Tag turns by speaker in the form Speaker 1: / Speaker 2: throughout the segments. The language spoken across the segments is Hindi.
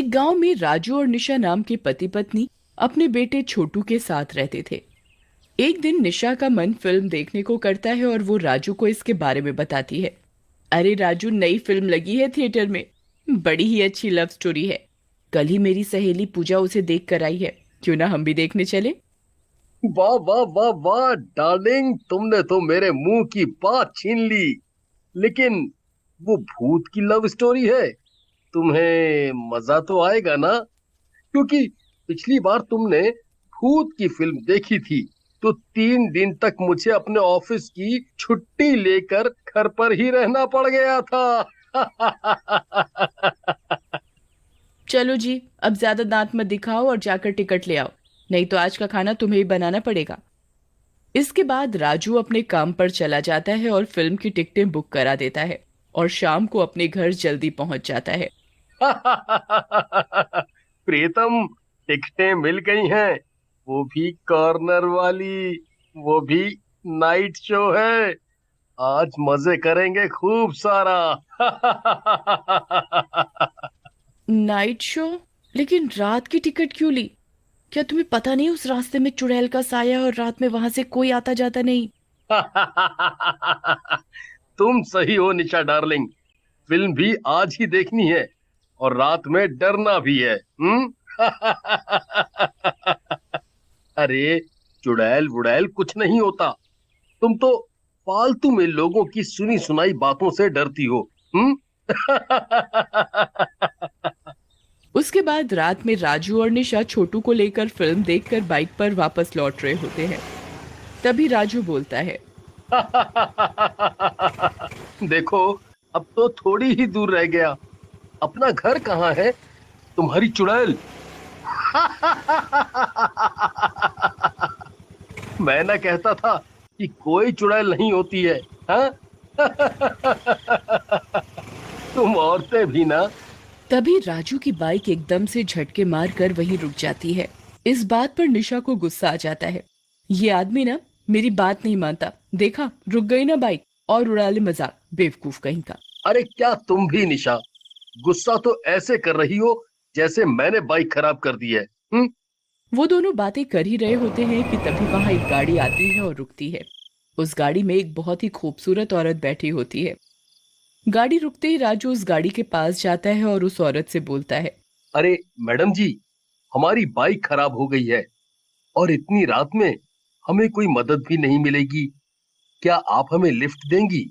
Speaker 1: एक गांव में राजू और निशा नाम के पति पत्नी अपने बेटे छोटू के साथ रहते थे। एक दिन निशा का मन फिल्म देखने को करता है और वो राजू को इसके बारे में बताती है। अरे राजू, नई फिल्म लगी है थिएटर में, बड़ी ही अच्छी लव स्टोरी है। कल ही मेरी सहेली पूजा उसे देख कर आई है, क्यों ना हम भी देखने चले।
Speaker 2: वाह वाह वाह वाह डार्लिंग, तुमने तो मेरे मुंह की बात छीन ली। लेकिन वो भूत की लव स्टोरी है, तुम्हें मजा तो आएगा ना? क्योंकि पिछली बार तुमने भूत की फिल्म देखी थी तो 3 दिन तक मुझे अपने ऑफिस की छुट्टी लेकर घर पर ही रहना पड़ गया था।
Speaker 1: चलो जी, अब ज्यादा दांत मत दिखाओ और जाकर टिकट ले आओ, नहीं तो आज का खाना तुम्हें ही बनाना पड़ेगा। इसके बाद राजू अपने काम पर चला जाता है और फिल्म की टिकटें बुक करा देता है और शाम को अपने घर जल्दी पहुंच जाता है।
Speaker 2: प्रीतम, टिकटें मिल गई हैं, वो भी कॉर्नर वाली, वो भी नाइट शो है। आज मजे करेंगे खूब सारा।
Speaker 1: Night show? लेकिन रात की टिकट क्यों ली? क्या तुम्हें पता नहीं उस रास्ते में चुड़ैल का साया है और रात में वहां से कोई आता जाता नहीं।
Speaker 2: तुम सही हो निशा डार्लिंग, फिल्म भी आज ही देखनी है और रात में डरना भी है। अरे, चुड़ैल वुड़ैल कुछ नहीं होता। तुम तो फालतू में लोगों की सुनी सुनाई बातों से डरती हो। हम्म।
Speaker 1: उसके बाद रात में राजू और निशा छोटू को लेकर फिल्म देखकर बाइक पर वापस लौट रहे होते हैं। तभी राजू बोलता है।
Speaker 2: देखो, अब तो थोड़ी ही दूर रह गया। अपना घर कहाँ है तुम्हारी चुड़ैल? मैं ना कहता था कि कोई चुड़ैल नहीं होती है, हाँ? तुम औरतें भी ना।
Speaker 1: तभी राजू की बाइक एकदम से झटके मारकर वहीं रुक जाती है। इस बात पर निशा को गुस्सा आ जाता है। ये आदमी ना मेरी बात नहीं मानता, देखा रुक गई ना बाइक, और उड़ा ले मजाक, बेवकूफ कहीं का।
Speaker 2: अरे क्या तुम भी निशा, गुस्सा तो ऐसे कर रही हो जैसे मैंने बाइक खराब कर दी है। हम्म।
Speaker 1: वो दोनों बातें कर ही रहे होते हैं कि तभी वहां एक गाड़ी आती है और रुकती है। उस गाड़ी में एक बहुत ही खूबसूरत औरत बैठी होती है। गाड़ी रुकते ही राजू उस गाड़ी के पास जाता है और उस औरत से बोलता है।
Speaker 2: अरे मैडम जी, हमारी बाइक खराब हो गई है और इतनी रात में हमें कोई मदद भी नहीं मिलेगी। क्या आप हमें लिफ्ट देंगी?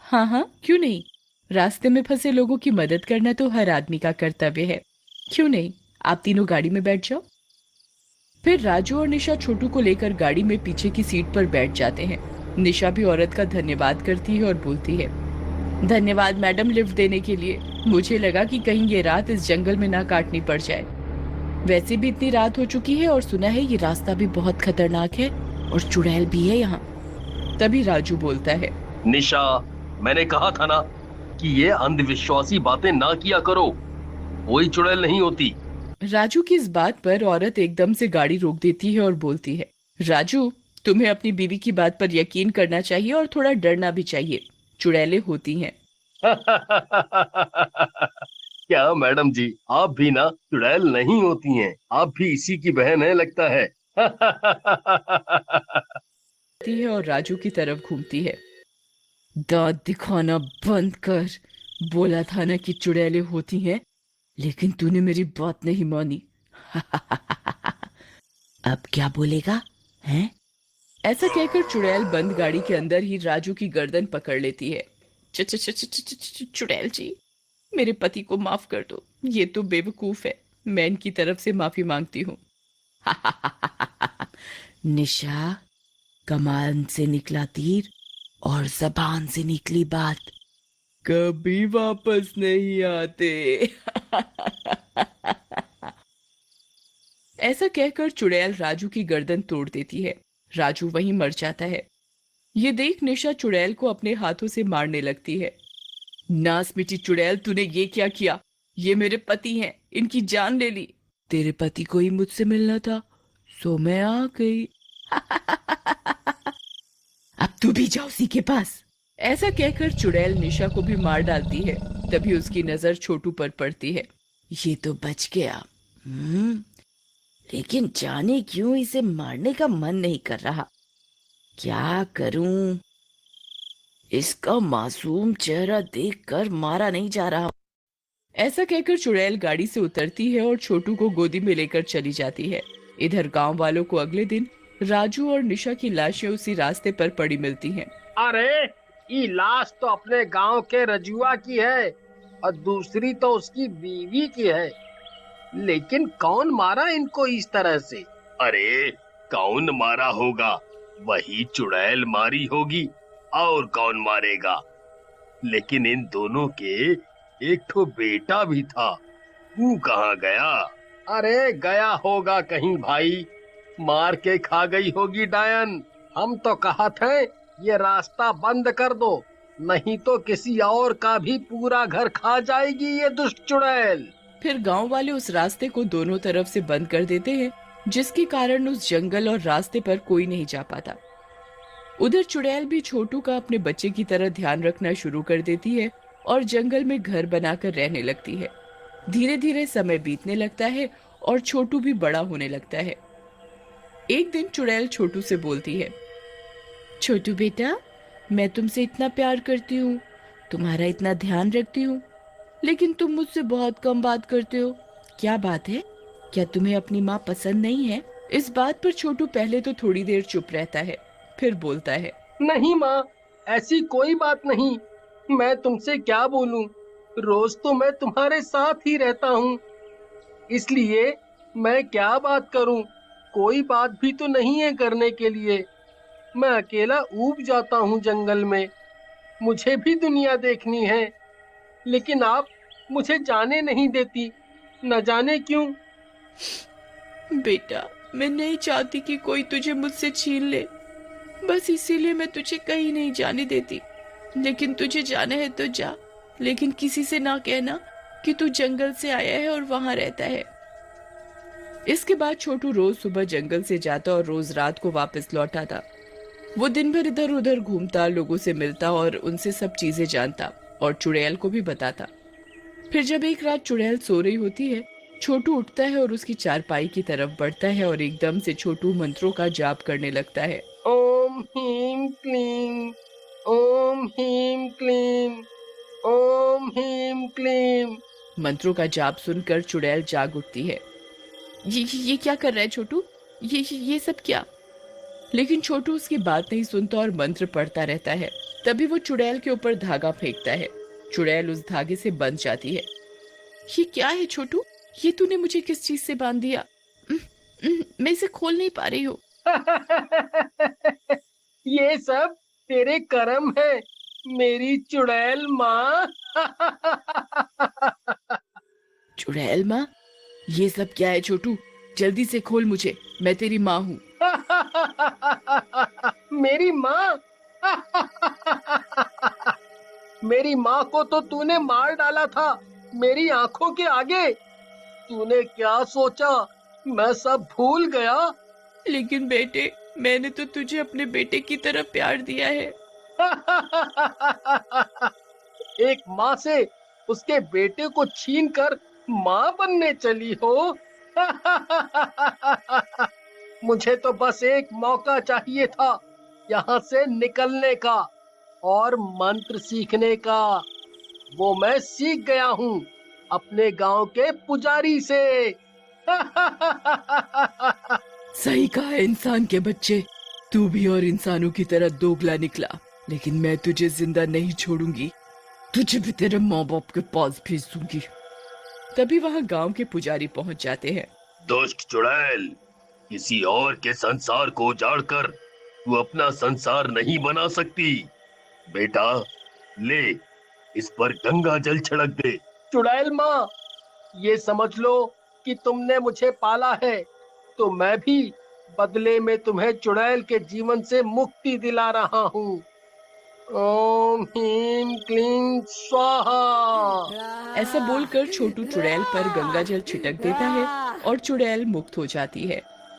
Speaker 1: हाँ हाँ, क्यों नहीं। रास्ते में फंसे लोगों की मदद करना तो हर आदमी का कर्तव्य है, क्यों नहीं। आप तीनों गाड़ी में बैठ जाओ। फिर राजू और निशा छोटू को लेकर गाड़ी में पीछे की सीट पर बैठ जाते हैं। निशा भी औरत का धन्यवाद करती है और बोलती है। धन्यवाद मैडम लिफ्ट देने के लिए, मुझे लगा कि कहीं ये रात इस जंगल में ना काटनी पड़ जाए। वैसे भी इतनी रात हो चुकी है और सुना है ये रास्ता भी बहुत खतरनाक है और चुड़ैल भी है यहाँ। तभी राजू बोलता है।
Speaker 2: निशा, मैंने कहा था ना कि ये अंधविश्वासी बातें ना किया करो, कोई चुड़ैल नहीं होती।
Speaker 1: राजू की इस बात पर औरत एकदम से गाड़ी रोक देती है और बोलती है। राजू, तुम्हें अपनी बीवी की बात पर यकीन करना चाहिए और थोड़ा डरना भी चाहिए, चुड़ैलें होती हैं।
Speaker 2: क्या मैडम जी, आप भी ना चुड़ैल नहीं होती हैं, आप भी इसी की बहन है लगता है।
Speaker 1: है और राजू की तरफ घूमती है। दांत दिखाना बंद कर, बोला था ना कि चुड़ैलें होती हैं, लेकिन तूने मेरी बात नहीं मानी। अब क्या बोलेगा हैं? ऐसा कहकर चुड़ैल बंद गाड़ी के अंदर ही राजू की गर्दन पकड़ लेती है। चुड़ैल जी, मेरे पति को माफ कर दो, ये तो बेवकूफ है, मैं इनकी तरफ से माफी मांगती हूँ। निशा, कमान से निकला तीर और जबान से निकली बात कभी वापस नहीं आते। ऐसा कहकर चुड़ैल राजू की गर्दन तोड़ देती है। राजू वहीं मर जाता है। ये देख निशा चुड़ैल को अपने हाथों से मारने लगती है। नास मिटी चुड़ैल, तूने ये क्या किया? ये मेरे पति हैं, इनकी जान ले ली। तेरे पति को ही मुझसे मिलना था, सो मैं आ गई। अब तू भी जा उसी के पास। ऐसा कहकर चुड़ैल निशा को भी मार डालती है। तभी उसकी नजर छोटू पर पड़ती है। ये तो बच गया। लेकिन जाने क्यों इसे मारने का मन नहीं कर रहा। क्या करूं? इसका मासूम चेहरा देखकर मारा नहीं जा रहा। ऐसा कहकर चुड़ैल गाड़ी से उतरती है और छोटू को गोदी में लेकर चली जाती है। इधर गांव वालों को अगले दिन राजू और निशा की लाशें उसी रास्ते पर पड़ी मिलती हैं।
Speaker 2: अरे, ये लाश तो अपने गांव के रजुआ की है और दूसरी तो उसकी बीवी की है। लेकिन कौन मारा इनको इस तरह से? अरे, कौन मारा होगा? वही चुड़ैल मारी होगी, और कौन मारेगा? लेकिन इन दोनों के एक तो बेटा भी था, वो कहाँ गया? अरे, गया होगा कहीं भाई, मार के खा गई होगी डायन। हम तो कहते हैं ये रास्ता बंद कर दो, नहीं तो किसी और का भी पूरा घर खा जाएगी ये दुष्ट चुड़ैल।
Speaker 1: फिर गांव वाले उस रास्ते को दोनों तरफ से बंद कर देते हैं, जिसके कारण उस जंगल और रास्ते पर कोई नहीं जा पाता। उधर चुड़ैल भी छोटू का अपने बच्चे की तरह ध्यान रखना शुरू कर देती है और जंगल में घर बनाकर रहने लगती है। धीरे धीरे समय बीतने लगता है और छोटू भी बड़ा होने लगता है। एक दिन चुड़ैल छोटू से बोलती है, छोटू बेटा, मैं तुमसे इतना प्यार करती हूँ, तुम्हारा इतना ध्यान रखती हूँ, लेकिन तुम मुझसे बहुत कम बात करते हो। क्या बात है? क्या तुम्हें अपनी माँ पसंद नहीं है? इस बात पर छोटू पहले तो थोड़ी देर चुप रहता है, फिर बोलता है,
Speaker 2: नहीं माँ, ऐसी कोई बात नहीं। मैं तुमसे क्या बोलूं? रोज तो मैं तुम्हारे साथ ही रहता हूँ, इसलिए मैं क्या बात करूं? कोई बात भी तो नहीं है करने के लिए। मैं अकेला ऊब जाता हूँ जंगल में। मुझे भी दुनिया देखनी है, लेकिन आप मुझे जाने नहीं देती, न जाने क्यों।
Speaker 1: बेटा, मैं नहीं चाहती कि कोई तुझे मुझसे छीन ले, बस इसीलिए मैं तुझे कहीं नहीं जाने देती। लेकिन तुझे जाना है तो जा, लेकिन किसी से ना कहना कि तू जंगल से आया है और वहां रहता है। इसके बाद छोटू रोज सुबह जंगल से जाता और रोज रात को वापस लौट आता। वो दिन भर इधर उधर घूमता, लोगों से मिलता और उनसे सब चीजें जानता और चुड़ैल को भी बताता। फिर जब एक रात चुड़ैल सो रही होती है, छोटू उठता है और उसकी चारपाई की तरफ बढ़ता है और एकदम से छोटू मंत्रों का जाप करने लगता है।
Speaker 2: ओम ह्रीं क्लीं, ओम ह्रीं क्लीं, ओम ह्रीं क्लीं।
Speaker 1: मंत्रों का जाप सुनकर चुड़ैल जाग उठती है। ये क्या कर रहा है छोटू? ये सब क्या? लेकिन छोटू उसकी बात नहीं सुनता और मंत्र पढ़ता रहता है। तभी वो चुड़ैल के ऊपर धागा फेंकता है। चुड़ैल उस धागे से बंध जाती है। ये क्या है छोटू? ये तूने मुझे किस चीज से बांध दिया? मैं इसे खोल नहीं पा रही हूँ।
Speaker 2: ये सब तेरे कर्म है, मेरी चुड़ैल माँ।
Speaker 1: चुड़ैल माँ? ये सब क्या है छोटू? जल्दी से खोल मुझे, मैं तेरी माँ हूँ।
Speaker 2: मेरी माँ? मेरी माँ को तो तूने मार डाला था मेरी आंखों के आगे। तूने क्या सोचा मैं सब भूल गया?
Speaker 1: लेकिन बेटे, मैंने तो तुझे अपने बेटे की तरह प्यार दिया है।
Speaker 2: एक माँ से उसके बेटे को छीनकर माँ बनने चली हो? मुझे तो बस एक मौका चाहिए था यहाँ से निकलने का और मंत्र सीखने का। वो मैं सीख गया हूँ अपने गांव के पुजारी से।
Speaker 1: सही कहा है इंसान के बच्चे, तू भी और इंसानों की तरह दोगला निकला, लेकिन मैं तुझे जिंदा नहीं छोड़ूंगी। तुझे भी तेरे माँ बाप के पास भेज दूंगी। तभी वहाँ गांव के पुजारी पहुंच जाते हैं।
Speaker 2: दुष्ट चुड़ैल, किसी और के संसार को उजाड़कर तू अपना संसार नहीं बना सकती। बेटा, ले, इस पर गंगा जल छिड़क दे। चुड़ैल माँ, ये समझ लो कि तुमने मुझे पाला है, तो मैं भी बदले में तुम्हें चुड़ैल के जीवन से मुक्ति दिला रहा हूँ। ओम ह्रीं क्लीं स्वाहा।
Speaker 1: ऐसा बोलकर छोटू चुड़ैल पर गंगा जल छिटक देता है और चुड़ैल मुक्त हो जाती है।